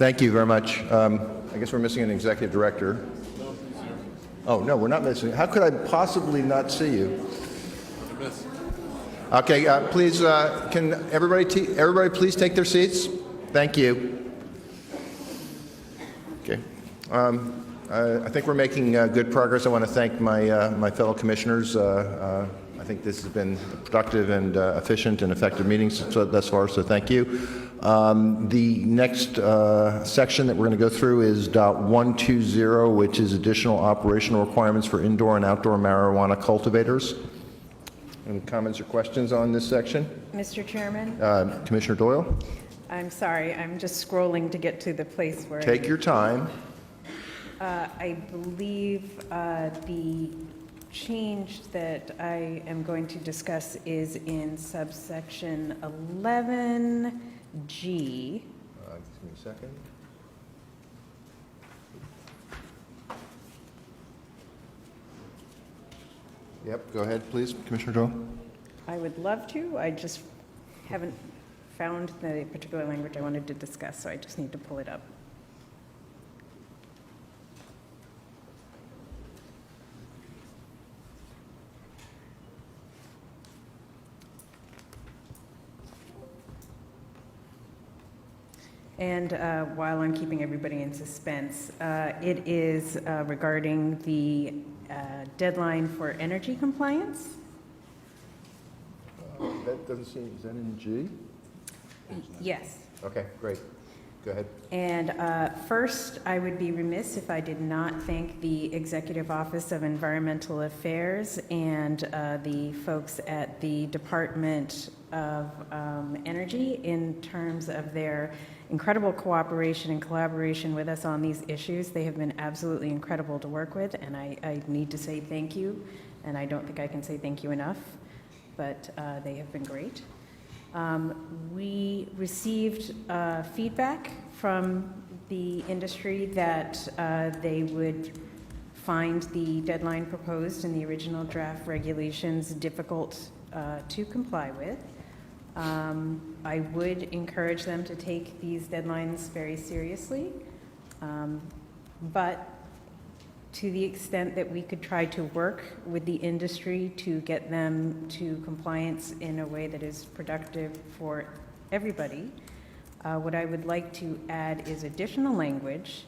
Thank you very much. I guess we're missing an executive director. Oh, no, we're not missing. How could I possibly not see you? Okay, please, can everybody please take their seats? Thank you. Okay. I think we're making good progress. I want to thank my fellow commissioners. I think this has been productive and efficient and effective meetings thus far, so thank you. The next section that we're going to go through is .120, which is additional operational requirements for indoor and outdoor marijuana cultivators. Any comments or questions on this section? Mr. Chairman? Commissioner Doyle? I'm sorry, I'm just scrolling to get to the place where... Take your time. I believe the change that I am going to discuss is in subsection 11G. Give me a second. Yep, go ahead, please, Commissioner Doyle. I would love to. I just haven't found the particular language I wanted to discuss, so I just need to pull it up. And while I'm keeping everybody in suspense, it is regarding the deadline for energy compliance. That doesn't seem, is that in G? Yes. Okay, great. Go ahead. And first, I would be remiss if I did not thank the Executive Office of Environmental Affairs and the folks at the Department of Energy in terms of their incredible cooperation and collaboration with us on these issues. They have been absolutely incredible to work with, and I need to say thank you, and I don't think I can say thank you enough, but they have been great. We received feedback from the industry that they would find the deadline proposed in the original draft regulations difficult to comply with. I would encourage them to take these deadlines very seriously, but to the extent that we could try to work with the industry to get them to compliance in a way that is productive for everybody, what I would like to add is additional language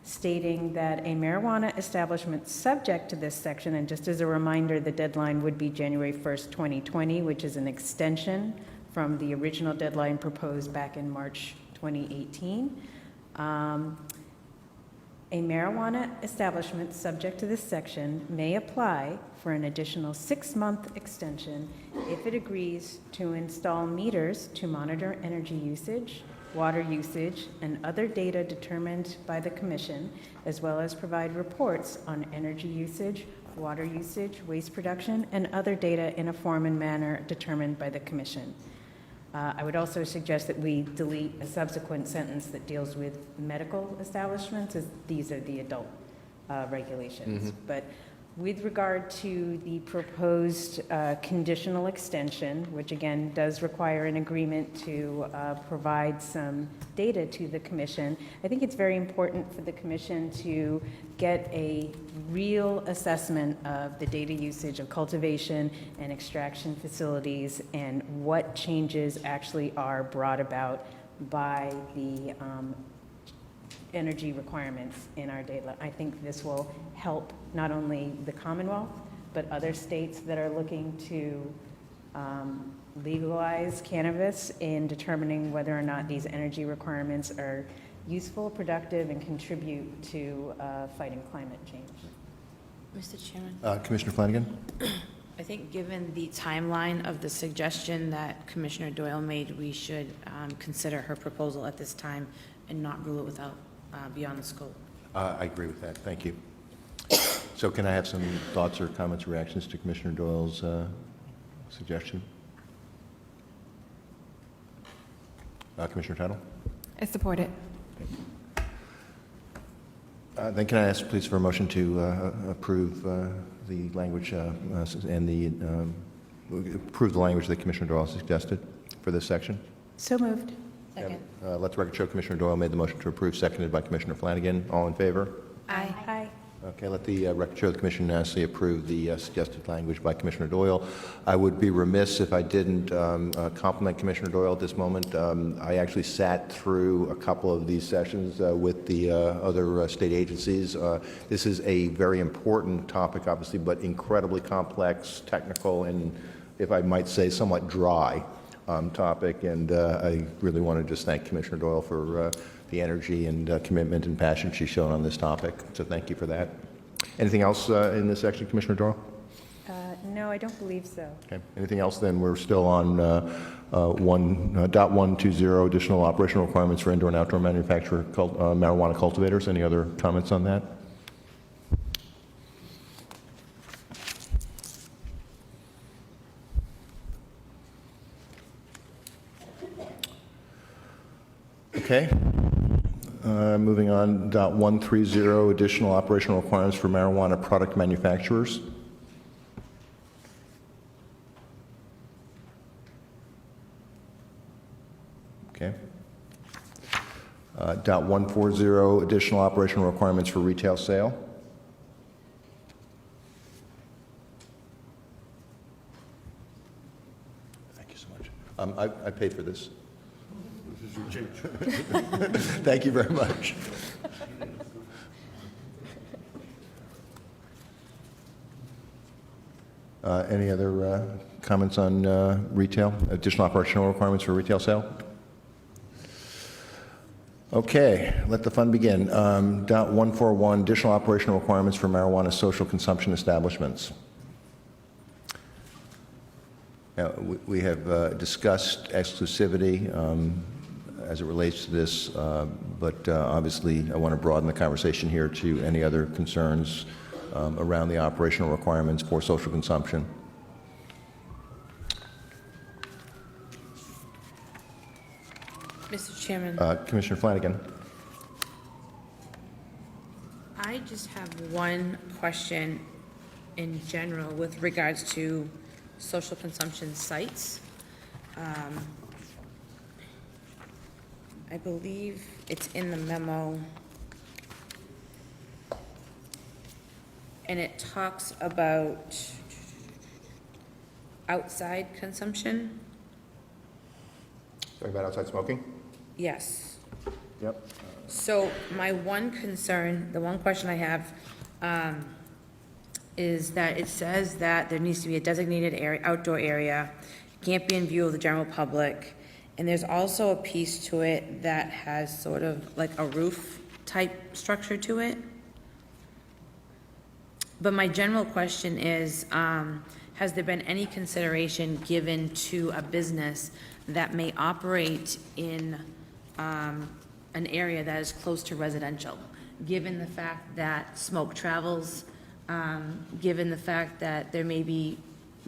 stating that a marijuana establishment subject to this section, and just as a reminder, the deadline would be January 1st, 2020, which is an extension from the original deadline proposed back in March 2018. A marijuana establishment subject to this section may apply for an additional 6-month extension if it agrees to install meters to monitor energy usage, water usage, and other data determined by the Commission, as well as provide reports on energy usage, water usage, waste production, and other data in a form and manner determined by the Commission. I would also suggest that we delete a subsequent sentence that deals with medical establishments, as these are the adult regulations. Mm-hmm. But with regard to the proposed conditional extension, which again does require an agreement to provide some data to the Commission, I think it's very important for the Commission to get a real assessment of the data usage of cultivation and extraction facilities and what changes actually are brought about by the energy requirements in our data. I think this will help not only the Commonwealth, but other states that are looking to legalize cannabis in determining whether or not these energy requirements are useful, productive, and contribute to fighting climate change. Mr. Chairman? Commissioner Flanagan? I think given the timeline of the suggestion that Commissioner Doyle made, we should consider her proposal at this time and not rule it without beyond the scope. I agree with that. Thank you. So can I have some thoughts or comments or reactions to Commissioner Doyle's suggestion? Commissioner Tuttle? I support it. Then can I ask, please, for a motion to approve the language and approve the language that Commissioner Doyle suggested for this section? So moved. Second. Let the record show Commissioner Doyle made the motion to approve, seconded by Commissioner Flanagan. All in favor? Aye. Aye. Okay, let the record show the Commission unanimously approve the suggested language by Commissioner Doyle. I would be remiss if I didn't compliment Commissioner Doyle at this moment. I actually sat through a couple of these sessions with the other state agencies. This is a very important topic, obviously, but incredibly complex, technical, and, if I might say, somewhat dry topic. And I really want to just thank Commissioner Doyle for the energy and commitment and passion she's shown on this topic. So thank you for that. Anything else in this section, Commissioner Doyle? No, I don't believe so. Okay. Anything else then? We're still on 1.120, additional operational requirements for indoor and outdoor manufacture marijuana cultivators. Any other comments on that? Okay. Moving on, .130, additional operational requirements for marijuana product manufacturers. Okay. .140, additional operational requirements for retail sale. Thank you so much. I paid for this. Thank you very much. Any other comments on retail, additional operational requirements for retail sale? Okay, let the fun begin. .141, additional operational requirements for marijuana social consumption establishments. We have discussed exclusivity as it relates to this, but obviously I want to broaden the conversation here to any other concerns around the operational requirements for social consumption. Mr. Chairman, Commissioner Flanagan. I just have one question in general with regards to social consumption sites. I believe it's in the memo, and it talks about outside consumption. Talking about outside smoking? Yes. Yep. So my one concern, the one question I have, is that it says that there needs to be a designated area, outdoor area, can't be in view of the general public, and there's also a piece to it that has sort of like a roof type structure to it. But my general question is, has there been any consideration given to a business that may operate in an area that is close to residential, given the fact that smoke travels, given the fact that there may be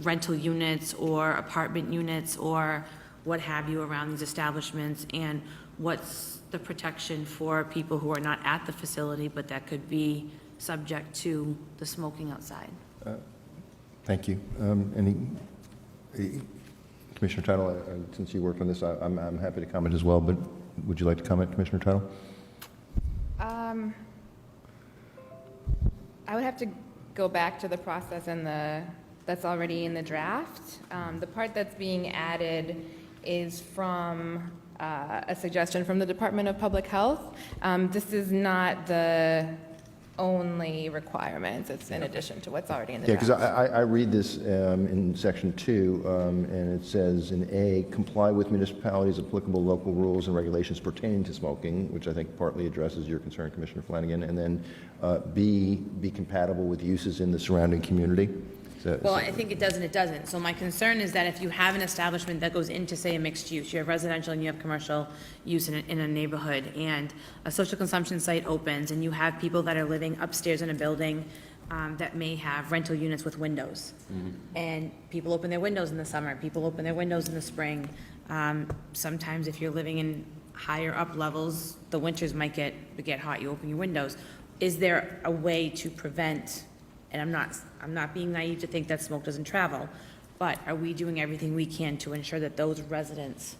rental units or apartment units or what have you around these establishments, and what's the protection for people who are not at the facility but that could be subject to the smoking outside? Thank you. Commissioner Tuttle, since you worked on this, I'm happy to comment as well, but would you like to comment, Commissioner Tuttle? I would have to go back to the process and that's already in the draft. The part that's being added is from a suggestion from the Department of Public Health. This is not the only requirements. It's in addition to what's already in the Yeah, draft. because I read this in Section 2, and it says in A, comply with municipalities' applicable local rules and regulations pertaining to smoking, which I think partly addresses your concern, Commissioner Flanagan, and then B, be compatible with uses in the surrounding community. Well, I think it does and it doesn't. So my concern is that if you have an establishment that goes into, say, a mixed use, you have residential and you have commercial use in a neighborhood, and a social consumption site opens, and you have people that are living upstairs in a building that may have rental units with windows. And people open their windows in the summer, people open their windows in the spring. Sometimes if you're living in higher up levels, the winters might get hot, you open your windows. Is there a way to prevent, and I'm not being naive to think that smoke doesn't travel, but are we doing everything we can to ensure that those residents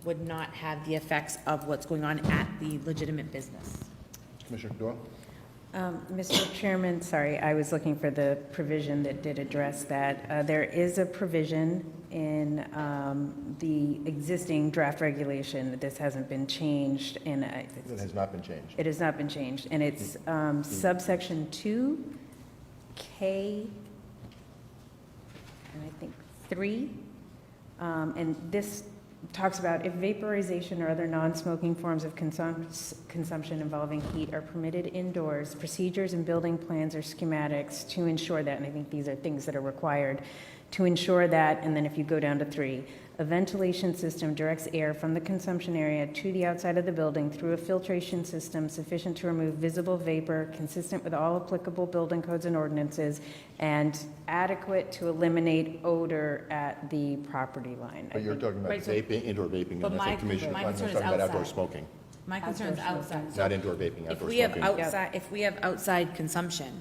would not have the effects of what's going on at the legitimate business. Commissioner Doyle? Mr. Chairman, sorry, I was looking for the provision that did address that. There is a provision in the existing draft regulation that this hasn't been changed, and It has not been changed. it has not been changed, and it's subsection 2K, and I think 3, and this talks about if vaporization or other non-smoking forms of consumption involving heat are permitted indoors, procedures and building plans or schematics to ensure that, and I think these are things that are required, to ensure that, and then if you go down to 3, a ventilation system directs air from the consumption area to the outside of the building through a filtration system sufficient to remove visible vapor, consistent with all applicable building codes and ordinances, and adequate to eliminate odor at the property line. But you're talking about Right, so- vaping, indoor vaping, But and I think my Commissioner concern Kleinman was is talking about outdoor outside. smoking, My concern is Outdoor outside. smoking. So not indoor vaping, if outdoor we have smoking. outside, if we have outside consumption,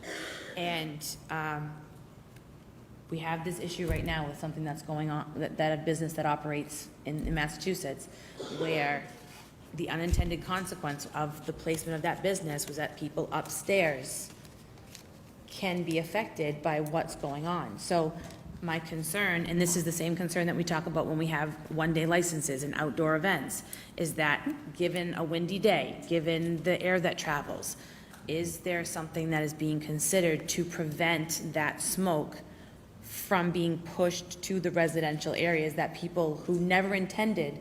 and we have this issue right now with something that's going on, that a business that operates in Massachusetts, where the unintended consequence of the placement of that business was that people upstairs can be affected by what's going on. So my concern, and this is the same concern that we talk about when we have one-day licenses and outdoor events, is that given a windy day, given the air that travels, is there something that is being considered to prevent that smoke from being pushed to the residential areas that people who never intended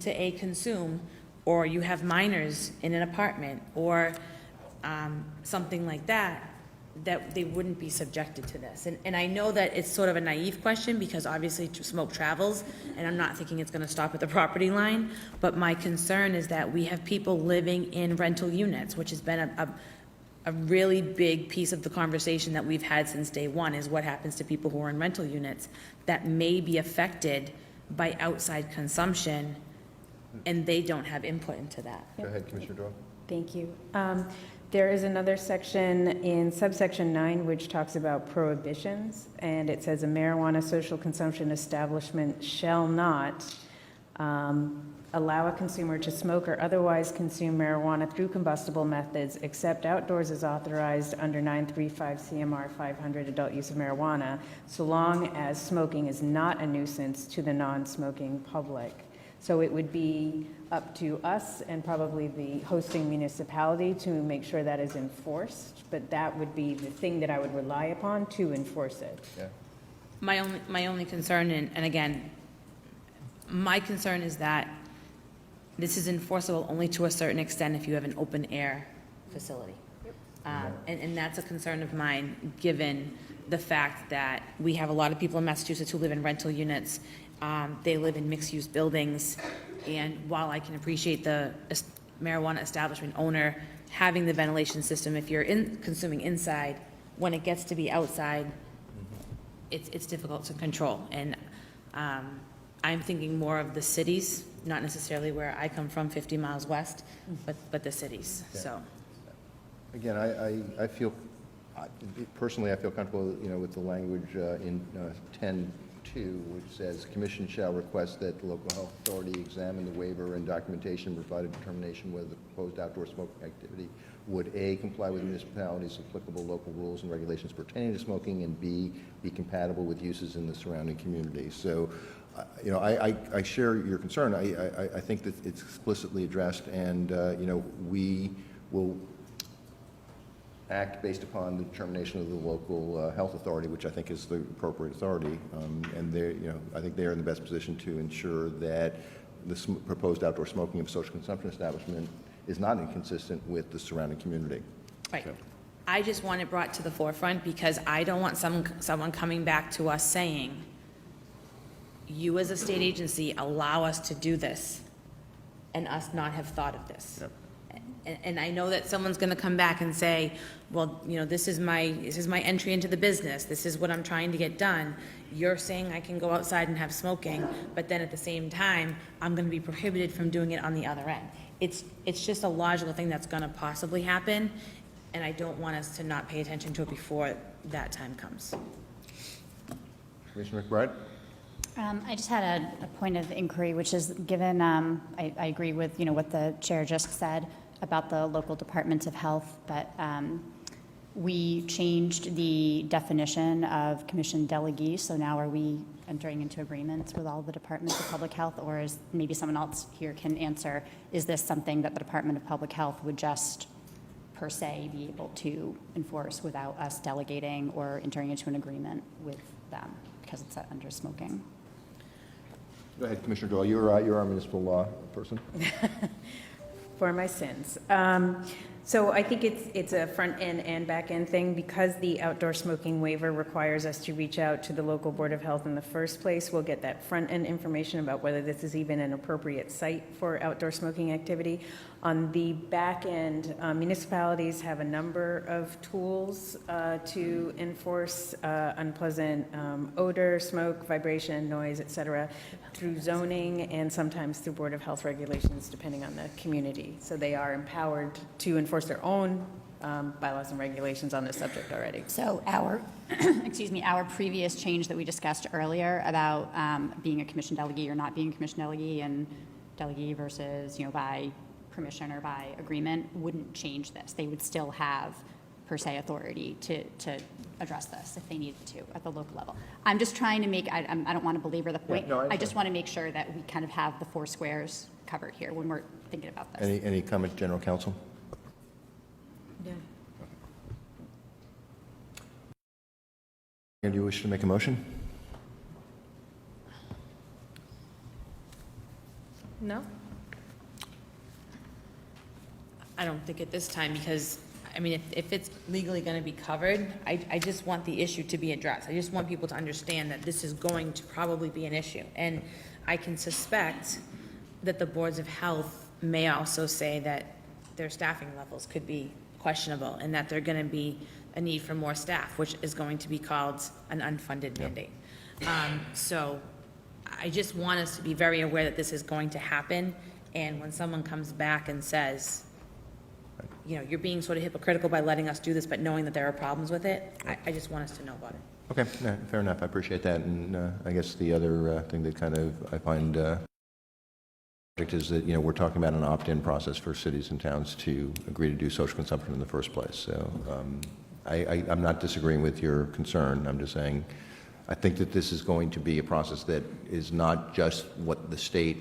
to consume, or you have minors in an apartment, or something like that, that they wouldn't be subjected to this? And I know that it's sort of a naive question, because obviously smoke travels, and I'm not thinking it's gonna stop at the property line, but my concern is that we have people living in rental units, which has been a really big piece of the conversation that we've had since day one, is what happens to people who are in rental units that may be affected by outside consumption, and they don't have input into that. Go ahead, Commissioner Doyle. Thank you. There is another section in subsection 9 which talks about prohibitions, and it says a marijuana social consumption establishment shall not allow a consumer to smoke or otherwise consume marijuana through combustible methods except outdoors as authorized under 935 CMR 500 adult use of marijuana, so long as smoking is not a nuisance to the non-smoking public. So it would be up to us and probably the hosting municipality to make sure that is enforced, but that would be the thing that I would rely upon to enforce it. Yeah. My only concern, and again, my concern is that this is enforceable only to a certain extent if you have an open air facility. And that's a concern of mine, given the fact that we have a lot of people in Massachusetts who live in rental units. They live in mixed-use buildings, and while I can appreciate the marijuana establishment owner having the ventilation system, if you're consuming inside, when it gets to be outside, it's difficult to control. And I'm thinking more of the cities, not necessarily where I come from, 50 miles west, but the cities, so. Again, I feel, personally, I feel comfortable, with the language in 10.2, which says, "Commission shall request that the local health authority examine the waiver and documentation, provide a determination whether the proposed outdoor smoking activity would A, comply with municipalities' applicable local rules and regulations pertaining to smoking, and B, be compatible with uses in the surrounding community." So, I share your concern. I think that it's explicitly addressed, and, we will act based upon the determination of the local health authority, which I think is the appropriate authority, and they, I think they are in the best position to ensure that the proposed outdoor smoking of social consumption establishment is not inconsistent with the surrounding community. Right. So- I just want it brought to the forefront, because I don't want someone coming back to us saying, you as a state agency allow us to do this, and us not have thought of this. Yep. And I know that someone's gonna come back and say, well, this is my entry into the business, this is what I'm trying to get done. You're saying I can go outside and have smoking, but then at the same time, I'm gonna be prohibited from doing it on the other end. It's just a logical thing that's gonna possibly happen, and I don't want us to not pay attention to it before that time comes. Commissioner McBride? I just had a point of inquiry, which is given, I agree with, what the chair just said about the local departments of health, but we changed the definition of commission delegee, so now are we entering into agreements with all the departments of public health, or is maybe someone else here can answer, is this something that the Department of Public Health would just per se be able to enforce without us delegating or entering into an agreement with them because it's under smoking? Go ahead, Commissioner Doyle. You're our municipal law person. For my sins. So I think it's a front end and back end thing because the outdoor smoking waiver requires us to reach out to the local Board of Health in the first place. We'll get that front end information about whether this is even an appropriate site for outdoor smoking activity. On the back end, municipalities have a number of tools to enforce unpleasant odor, smoke, vibration, noise, et cetera, through zoning and sometimes through Board of Health regulations, depending on the community. So they are empowered to enforce their own bylaws and regulations on this subject already. So our, excuse me, our previous change that we discussed earlier about being a commission delegee or not being a commission delegee and delegee versus, by permission or by agreement wouldn't change this. They would still have per se authority to address this if they needed to at the local level. I'm just trying to make, I don't want to belabor the point. Yeah, no, I just want to make sure that we kind of have the four squares covered here when we're thinking about this. Any comments, General Counsel? Yeah. And do you wish to make a motion? No? I don't think at this time, because, I mean, if it's legally going to be covered, I just want the issue to be addressed. I just want people to understand that this is going to probably be an issue. And I can suspect that the boards of health may also say that their staffing levels could be questionable and that there's going to be a need for more staff, which is going to be called an unfunded mandate. So I just want us to be very aware that this is going to happen. And when someone comes back and says, you're being sort of hypocritical by letting us do this, but knowing that there are problems with it, I just want us to know about it. Okay, no, fair enough. I appreciate that. And I guess the other thing that kind of I find is that, we're talking about an opt-in process for cities and towns to agree to do social consumption in the first place. So I'm not disagreeing with your concern. I'm just saying I think that this is going to be a process that is not just what the state,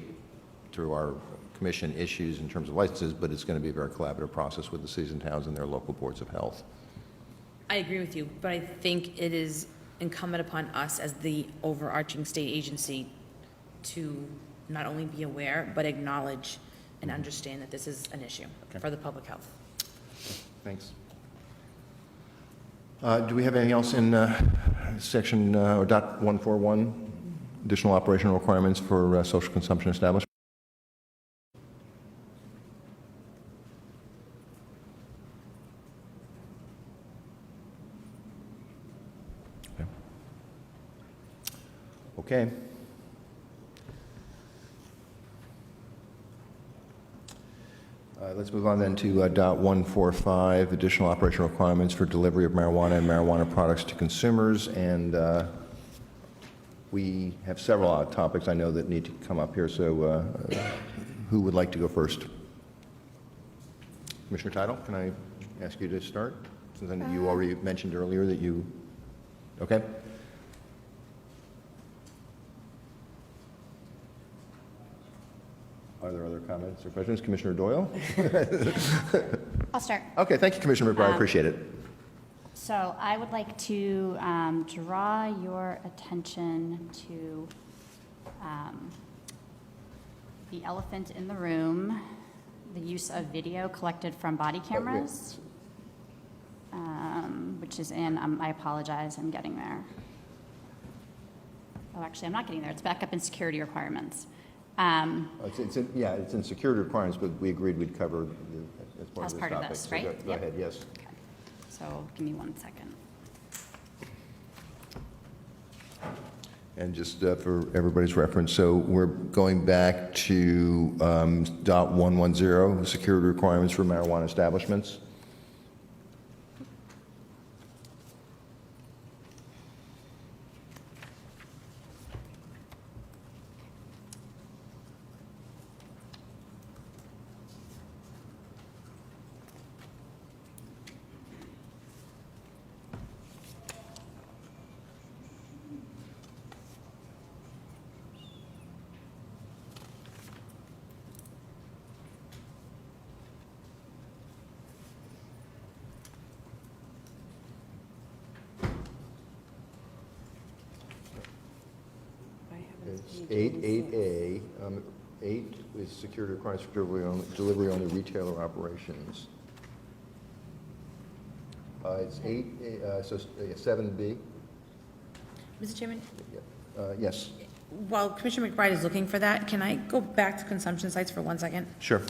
through our commission, issues in terms of licenses, but it's going to be a very collaborative process with the cities and towns and their local boards of health. I agree with you, but I think it is incumbent upon us as the overarching state agency to not only be aware, but acknowledge and understand that this is an issue for the public health. Thanks. Do we have anything else in section or dot 141, additional operational requirements for social consumption establishments? Okay. Let's move on then to dot 145, additional operational requirements for delivery of marijuana and marijuana products to consumers. And we have several topics I know that need to come up here. So who would like to go first? Commissioner Title, can I ask you to start? Since you already mentioned earlier that you, okay? Are there other comments or questions? Commissioner Doyle? I'll start. Okay, thank you, Commissioner McBride. I appreciate it. So I would like to draw your attention to the elephant in the room, the use of video collected from body cameras, which is in, I apologize, I'm getting there. Oh, actually, I'm not getting there. It's back up in security requirements. It's in security requirements, but we agreed we'd cover as part of this topic. This, right? So go ahead, yes. Okay. So give me 1 second. And just for everybody's reference, so we're going back to dot 110, security requirements for marijuana establishments. It's 8A. 8 is security requirements for delivery-only retailer operations. It's 8, so 7B. Mr. Chairman, Yes, while Commissioner McBride is looking for that, can I go back to consumption sites for 1 second? sure.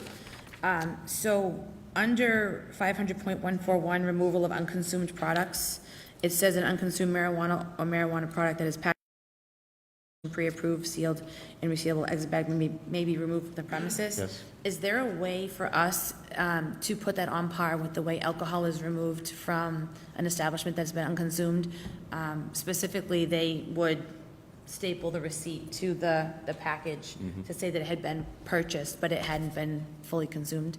So, under 500.141, removal of unconsumed products, it says an unconsumed marijuana or marijuana product that is packaged, pre-approved, sealed, and resealable exit bag may be removed from the premises. Yes. Is there a way for us to put that on par with the way alcohol is removed from an establishment that's been unconsumed? Specifically, they would staple the receipt to the package to say that it had been purchased, but it hadn't been fully consumed.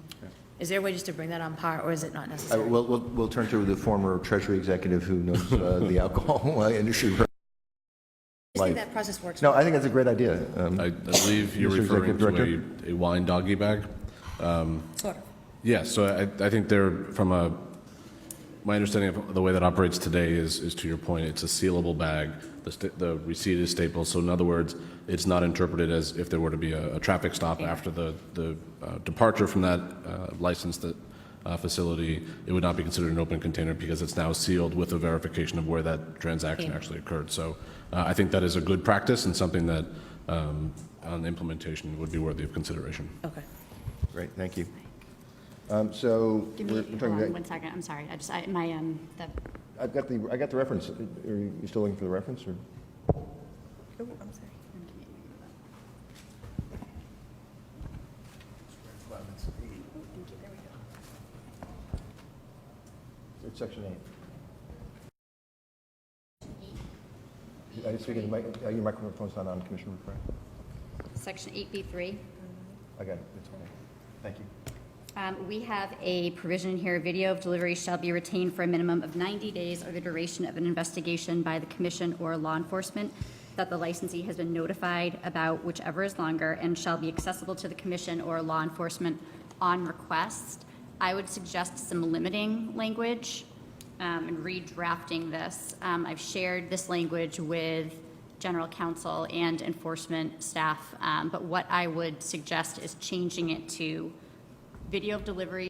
Is there a way just to bring that on par, or is it not necessary? We'll turn to the former Treasury executive who knows the alcohol industry. I think that process works. No, I think that's a great idea. I believe you're Mr. referring Executive to a wine doggy bag. Sort of. Yes, so I think they're, my understanding of the way that operates today is to your point, it's a sealable bag. The receipt is stapled, so in other words, it's not interpreted as if there were to be a traffic stop after the departure from that licensed facility, it would not be considered an open container because it's now sealed with a verification of where that transaction actually occurred. So I think that is a good practice and something that on implementation would be worthy of consideration. Okay. Great, thank you. So Give we're me, talking hold on about, 1 second, I'm sorry, I got the reference. Are you still looking for the reference, or? Oh, I'm sorry. It's section 8. I just figured your microphone's not on, Commissioner McBride. Section 8B3. I got it, it's okay. Thank you. We have a provision here, video of delivery shall be retained for a minimum of 90 days or the duration of an investigation by the commission or law enforcement that the licensee has been notified about, whichever is longer, and shall be accessible to the commission or law enforcement on request. I would suggest some limiting language in redrafting this. I've shared this language with general counsel and enforcement staff, but what I would suggest is changing it to video of delivery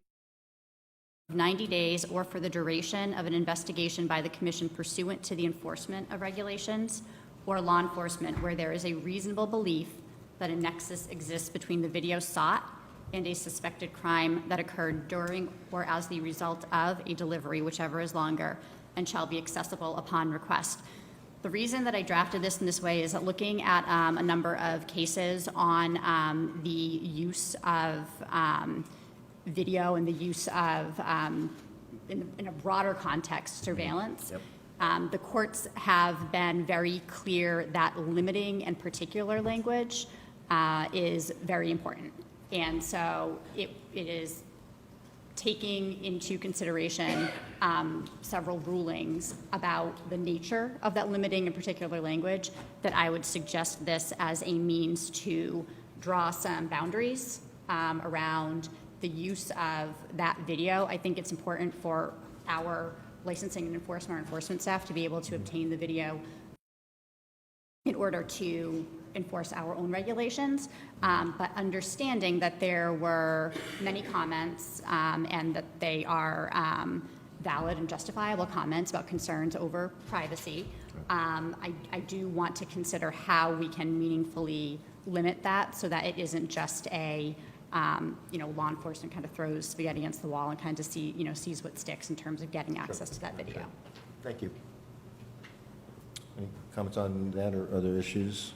90 days or for the duration of an investigation by the commission pursuant to the enforcement of regulations or law enforcement where there is a reasonable belief that a nexus exists between the video sought and a suspected crime that occurred during or as the result of a delivery, whichever is longer, and shall be accessible upon request. The reason that I drafted this in this way is that looking at a number of cases on the use of video and the use of, in a broader context, surveillance. Yep. The courts have been very clear that limiting and particular language is very important. And so it is taking into consideration several rulings about the nature of that limiting and particular language that I would suggest this as a means to draw some boundaries around the use of that video. I think it's important for our licensing and enforcement staff to be able to obtain the video in order to enforce our own regulations, but understanding that there were many comments and that they are valid and justifiable comments about concerns over privacy. I do want to consider how we can meaningfully limit that so that it isn't just a law enforcement kind of throws spaghetti against the wall and kind of sees what sticks in terms of getting access to that video. Sure. Thank you. Any comments on that or other issues?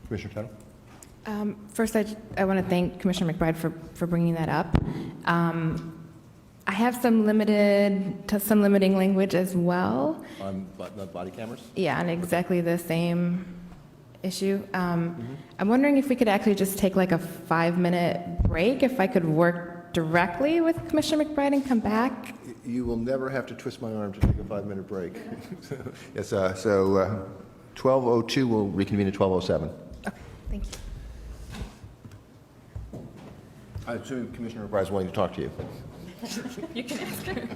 Commissioner Tuttle? First, I want to thank Commissioner McBride for bringing that up. I have some limiting language as well. On body cameras? Yeah, on exactly the same issue. I'm wondering if we could actually just take like a 5-minute break, if I could work directly with Commissioner McBride and come back. You will never have to twist my arm to take a 5-minute break. Yes, so 12:02, we'll reconvene at 12:07. Okay, thank you. I assume Commissioner McBride is willing to talk to you. You can ask her.